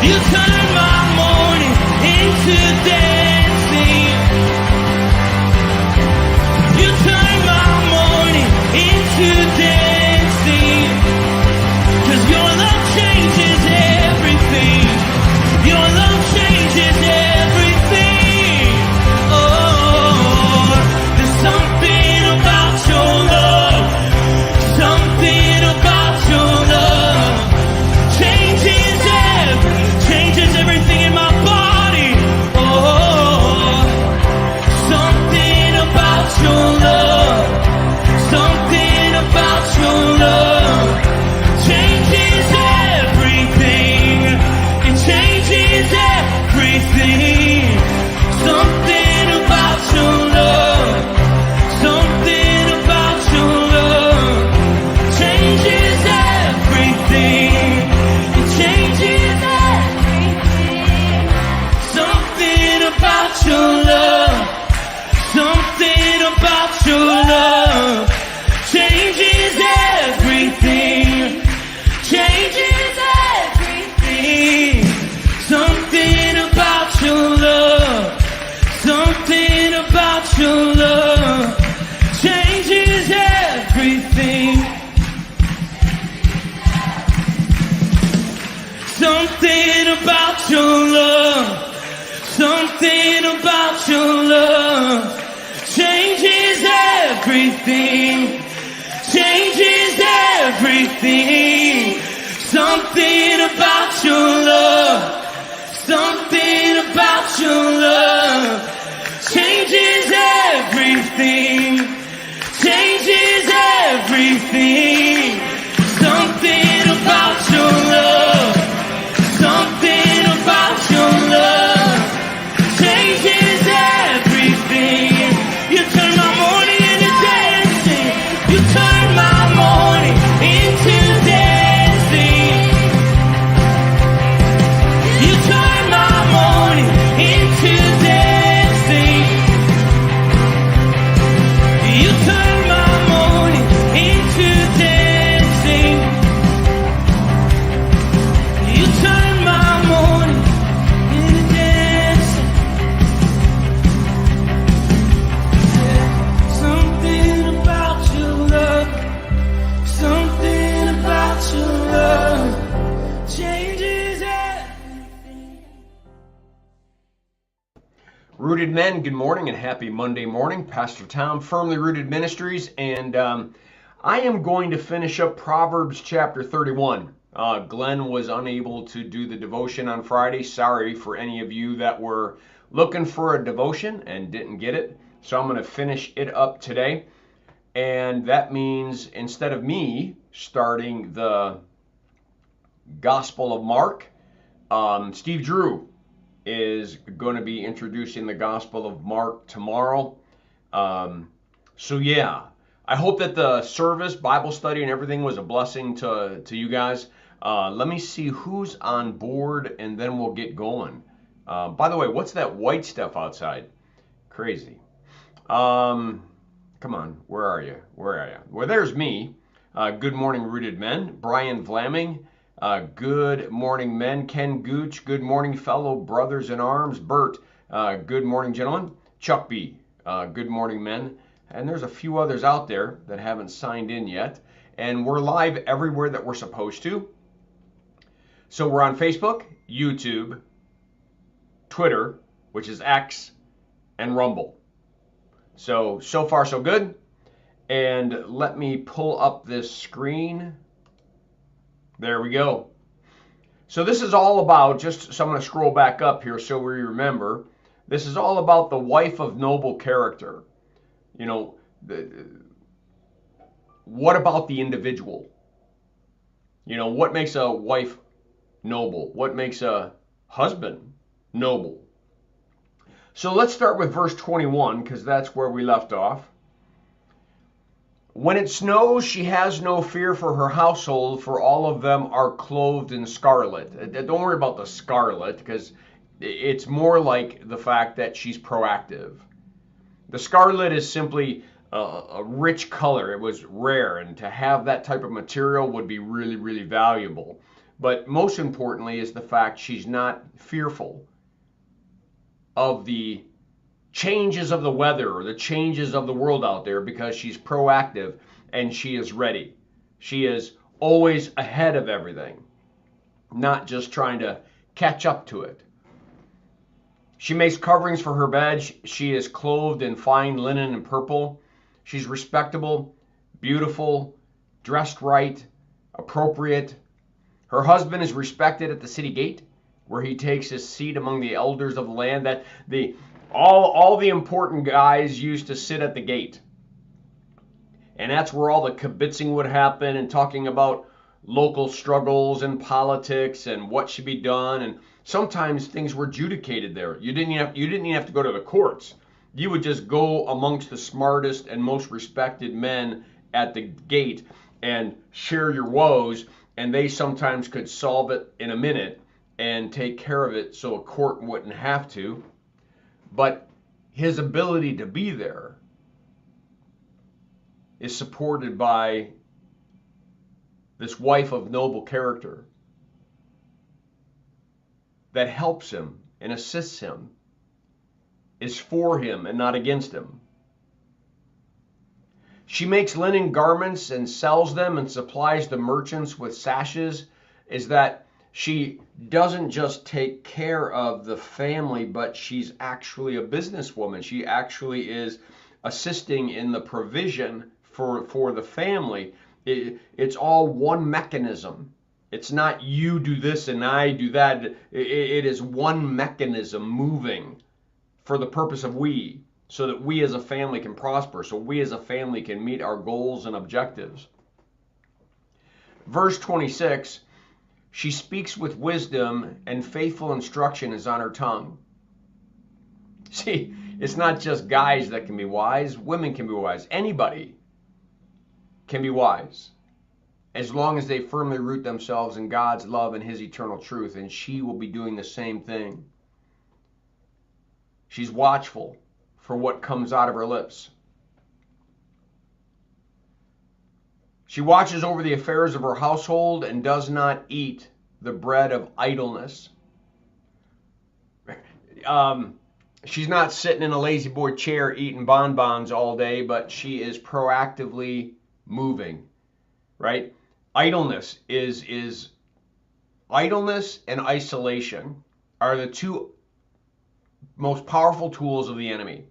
You turn my mourning into dancing. You turn my mourning into dancing. 'Cause your love changes everything. Your love changes everything. Oh, there's something about your love. Something about your love changes everything in my body. Oh, something about your love. Something about your love changes everything. It changes everything. Something about your love. Something about your love changes everything. It changes everything. Something about your love. Something about your love changes everything. Changes everything. Something about your love. Something about your love changes everything. Something about your love. Something about your love changes everything. Changes everything. Something about your love. Something about your love changes everything. Changes everything. Something about your love. Something about your love changes everything. You turn my mourning into dancing. You turn my mourning into dancing. You turn my mourning into dancing. You turn my mourning into dancing. You turn my mourning into dancing. Something about your love. Something about your love changes everything. Rooted men, good morning and happy Monday morning. Pastor Tom, Firmly Rooted Ministries, and I am going to finish up Proverbs chapter 31. Glenn was unable to do the devotion on Friday. Sorry for any of you that were looking for a devotion and didn't get it. So I'm going to finish it up today. And that means instead of me starting the Gospel of Mark, Steve Drew is going to be introducing the Gospel of Mark tomorrow. So yeah, I hope that the service, Bible study, and everything was a blessing to you guys. Let me see who's on board, and then we'll get going. By the way, what's that white stuff outside? Crazy. Come on, where are you? Where are you? Well, there's me. Good morning, Rooted Men. Brian Vlaming. Good morning, men. Ken Gooch. Good morning, fellow brothers in arms. Bert. Good morning, gentlemen. Chuck B. Good morning, men. And there's a few others out there that haven't signed in yet. And we're live everywhere that we're supposed to. So we're on Facebook, YouTube, Twitter, which is X, and Rumble. So far so good. And let me pull up this screen. There we go. So this is all about, so I'm going to scroll back up here so we remember. This is all about the wife of noble character. You know, what about the individual? You know, what makes a wife noble? What makes a husband noble? So let's start with verse 21, because that's where we left off. When it snows, she has no fear for her household, for all of them are clothed in scarlet. Don't worry about the scarlet, because it's more like the fact that she's proactive. The scarlet is simply a rich color. It was rare, and to have that type of material would be really, really valuable. But most importantly is the fact she's not fearful of the changes of the weather or the changes of the world out there, because she's proactive and she is ready. She is always ahead of everything, not just trying to catch up to it. She makes coverings for her bed. She is clothed in fine linen and purple. She's respectable, beautiful, dressed right, appropriate. Her husband is respected at the city gate, where he takes his seat among the elders of the land. That all the important guys used to sit at the gate. And that's where all the kibitzing would happen, and talking about local struggles and politics and what should be done. And sometimes things were adjudicated there. You didn't even have to go to the courts. You would just go amongst the smartest and most respected men at the gate and share your woes, and they sometimes could solve it in a minute and take care of it so a court wouldn't have to. But his ability to be there is supported by this wife of noble character that helps him and assists him, is for him and not against him. She makes linen garments and sells them and supplies the merchants with sashes. Is that she doesn't just take care of the family, but she's actually a businesswoman. She actually is assisting in the provision for the family. It's all one mechanism. It's not you do this and I do that. It is one mechanism moving for the purpose of we, so that we as a family can prosper, so we as a family can meet our goals and objectives. Verse 26, she speaks with wisdom, and faithful instruction is on her tongue. See, it's not just guys that can be wise. Women can be wise. Anybody can be wise, as long as they firmly root themselves in God's love and his eternal truth, and she will be doing the same thing. She's watchful for what comes out of her lips. She watches over the affairs of her household and does not eat the bread of idleness. She's not sitting in a lazy boy chair eating bonbons all day, but she is proactively moving, right? Idleness idleness and isolation are the two most powerful tools of the enemy.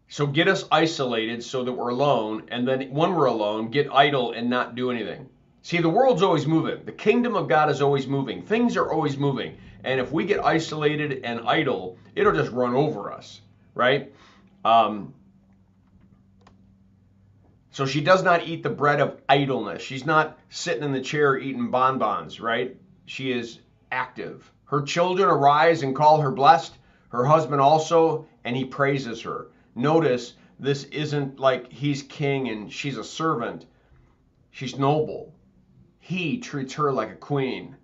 So get us isolated so that we're alone, and then when we're alone, get idle and not do anything. See, the world's always moving. The kingdom of God is always moving. Things are always moving. And if we get isolated and idle, it'll just run over us, right? So she does not eat the bread of idleness. She's not sitting in the chair eating bonbons, right? She is active. Her children arise and call her blessed. Her husband also, and he praises her. Notice, this isn't like he's king and she's a servant. She's noble. He treats her like a queen.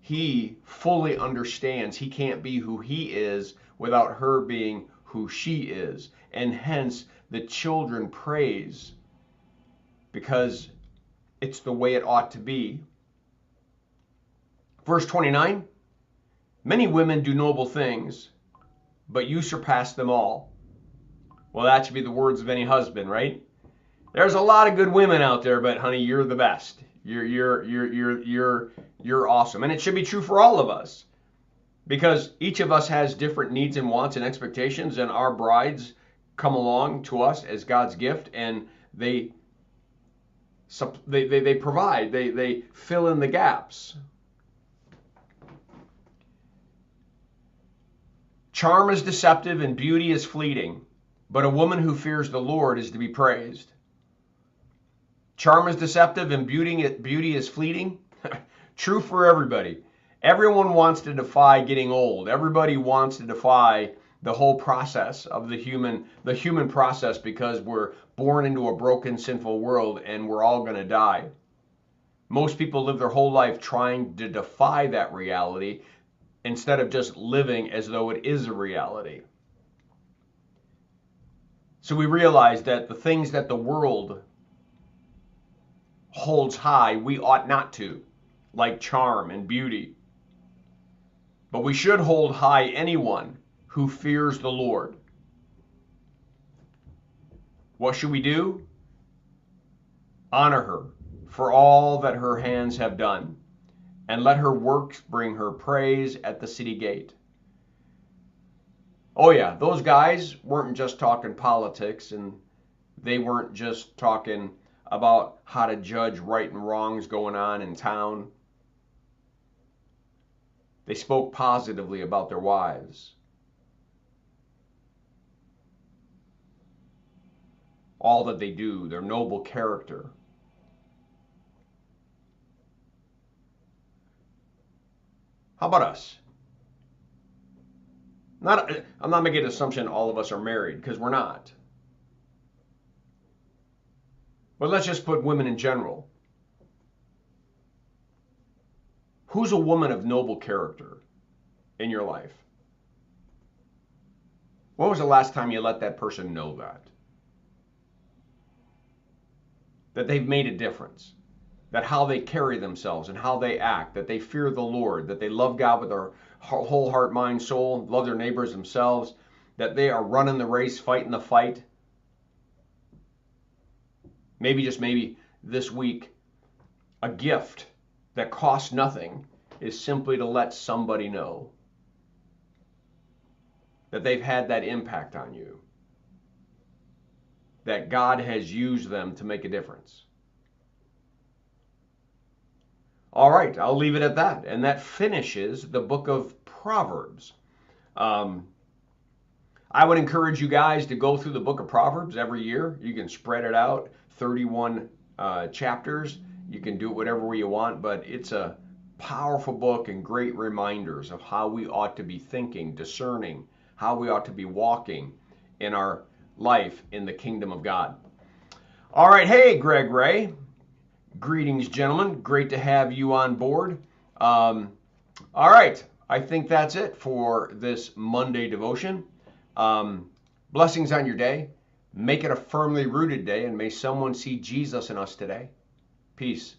He fully understands he can't be who he is without her being who she is. And hence, the children praise, because it's the way it ought to be. Verse 29, many women do noble things, but you surpass them all. Well, that should be the words of any husband, right? There's a lot of good women out there, but honey, you're the best. You're awesome. And it should be true for all of us, because each of us has different needs and wants and expectations, and our brides come along to us as God's gift, and they provide, they fill in the gaps. Charm is deceptive and beauty is fleeting, but a woman who fears the Lord is to be praised. Charm is deceptive and beauty is fleeting. True for everybody. Everyone wants to defy getting old. Everybody wants to defy the whole process of the human process, because we're born into a broken, sinful world and we're all going to die. Most people live their whole life trying to defy that reality instead of just living as though it is a reality. So we realize that the things that the world holds high, we ought not to. like charm and beauty. But we should hold high anyone who fears the Lord. What should we do? Honor her for all that her hands have done, and let her works bring her praise at the city gate. Oh yeah, those guys weren't just talking politics, and they weren't just talking about how to judge right and wrongs going on in town. They spoke positively about their wives. All that they do, their noble character. How about us? I'm not making an assumption all of us are married, because we're not. But let's just put women in general. Who's a woman of noble character in your life? When was the last time you let that person know that? That they've made a difference. That how they carry themselves and how they act, that they fear the Lord, that they love God with their whole heart, mind, soul, love their neighbors themselves, that they are running the race, fighting the fight. Maybe, just maybe, this week, a gift that costs nothing is simply to let somebody know that they've had that impact on you, that God has used them to make a difference. All right, I'll leave it at that. And that finishes the book of Proverbs. I would encourage you guys to go through the book of Proverbs every year. You can spread it out, 31 chapters. You can do it whatever way you want, but it's a powerful book and great reminders of how we ought to be thinking, discerning, how we ought to be walking in our life in the kingdom of God. All right, hey, Greg Ray. Greetings, gentlemen. Great to have you on board. All right, I think that's it for this Monday devotion. Blessings on your day. Make it a firmly rooted day, and may someone see Jesus in us today. Peace.